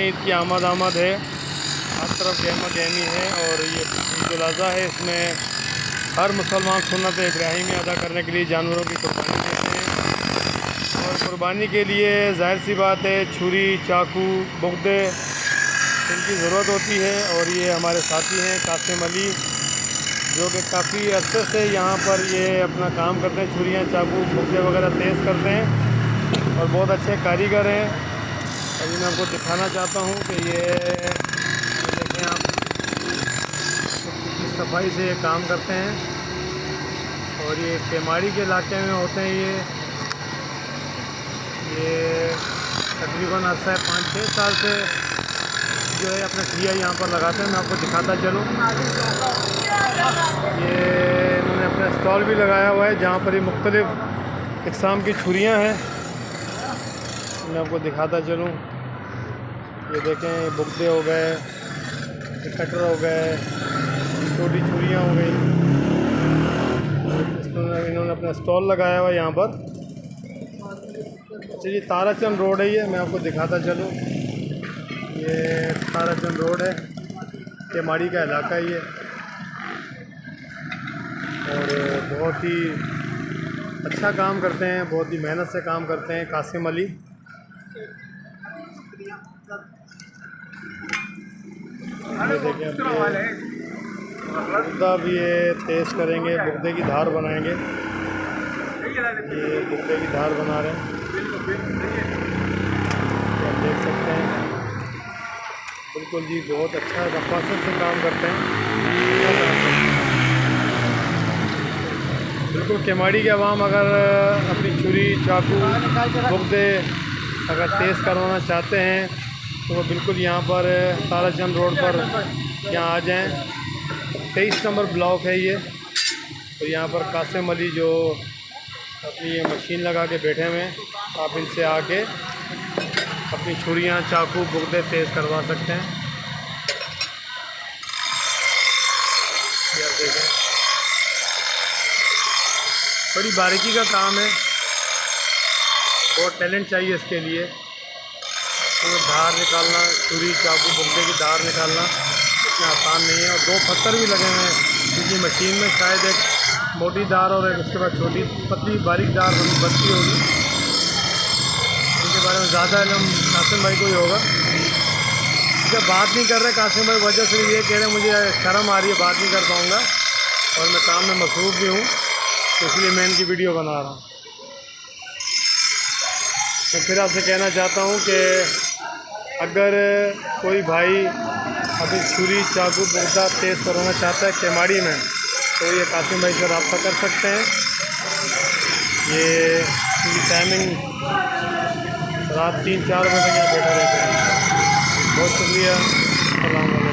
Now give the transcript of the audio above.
ईद की आमद है, हर तरफ गहमा गहमी है। और ये ईद उल अज़हा है, इसमें हर मुसलमान सुन्नत इब्राहिमी अदा करने के लिए जानवरों की कुर्बानी देते हैं। और कुर्बानी के लिए ज़ाहिर सी बात है छुरी, चाकू, बुग़्दे इनकी ज़रूरत होती है। और ये हमारे साथी हैं कासिम अली, जो कि काफ़ी अर्से से यहाँ पर ये अपना काम करते हैं, छुरियाँ, चाकू, बुग़्दे वगैरह तेज़ करते हैं और बहुत अच्छे कारीगर हैं। अभी मैं आपको दिखाना चाहता हूँ कि ये देखें आप, कितनी सफाई से ये काम करते हैं। और ये केमाड़ी के इलाके में होते हैं। ये तकरीबन अर्सा है 5-6 साल से जो है अपना ठिया यहाँ पर लगाते हैं। मैं आपको दिखाता चलूँ, ये इन्होंने अपना स्टॉल भी लगाया हुआ है जहाँ पर ये मुख्तलिफ़ इक़साम की छुरियाँ हैं। मैं आपको दिखाता चलूँ, ये देखें बुग़्दे हो गए, कटर हो गए, छोटी छुरियाँ हो गई। इन्होंने अपना स्टॉल लगाया हुआ है यहाँ पर। अच्छा, ये ताराचंद रोड है, ये मैं आपको दिखाता चलूँ, ये ताराचंद रोड है, केमाड़ी का इलाका है ये। और बहुत ही अच्छा काम करते हैं, बहुत ही मेहनत से काम करते हैं कासिम अली। ये देखें, बुग़्दा भी ये तेज़ करेंगे, बुग़्दे की धार बनाएंगे। ये बुग़्दे की धार बना रहे हैं, आप देख सकते हैं। बिल्कुल जी, बहुत अच्छा रफ़ाकत से काम करते हैं। बिल्कुल केमाड़ी के अवाम अगर अपनी छुरी, चाकू, बुग़्दे अगर तेज़ करवाना चाहते हैं तो वो बिल्कुल यहाँ पर ताराचंद रोड पर यहाँ आ जाएं। 23 नंबर ब्लॉक है ये। तो यहाँ पर कासिम अली जो अपनी ये मशीन लगा के बैठे हुए हैं, आप इनसे आके अपनी छुरियाँ, चाकू, बुग़्दे तेज़ करवा सकते हैं। ये देखें, बड़ी बारीकी का काम है, बहुत टैलेंट चाहिए इसके लिए। तो धार निकालना, छुरी, चाकू, बुग़्दे की धार निकालना इतना आसान नहीं है। और 2 पत्थर भी लगे हुए हैं क्योंकि मशीन में शायद एक मोटी धार और एक उसके बाद छोटी पतली बारीक धार बनती होगी। इनके बारे में ज़्यादा इल्म कासिम भाई को ही होगा। जब बात नहीं कर रहे कासिम भाई, वजह सिर्फ ये कह रहे हैं मुझे शर्म आ रही है, बात नहीं कर पाऊँगा और मैं काम में मसरूफ़ भी हूँ, तो इसलिए मैं इनकी वीडियो बना रहा हूँ। मैं फिर आपसे कहना चाहता हूँ कि अगर कोई भाई अभी छुरी, चाकू, बुग़्दा तेज़ करवाना चाहता है केमाड़ी में, तो ये कासिम भाई से रब्ता कर सकते हैं। ये इनकी टाइमिंग रात 3-4 बजे तक यहाँ बैठा रहते हैं। बहुत शुक्रिया। अस्सलाम वालेकुम।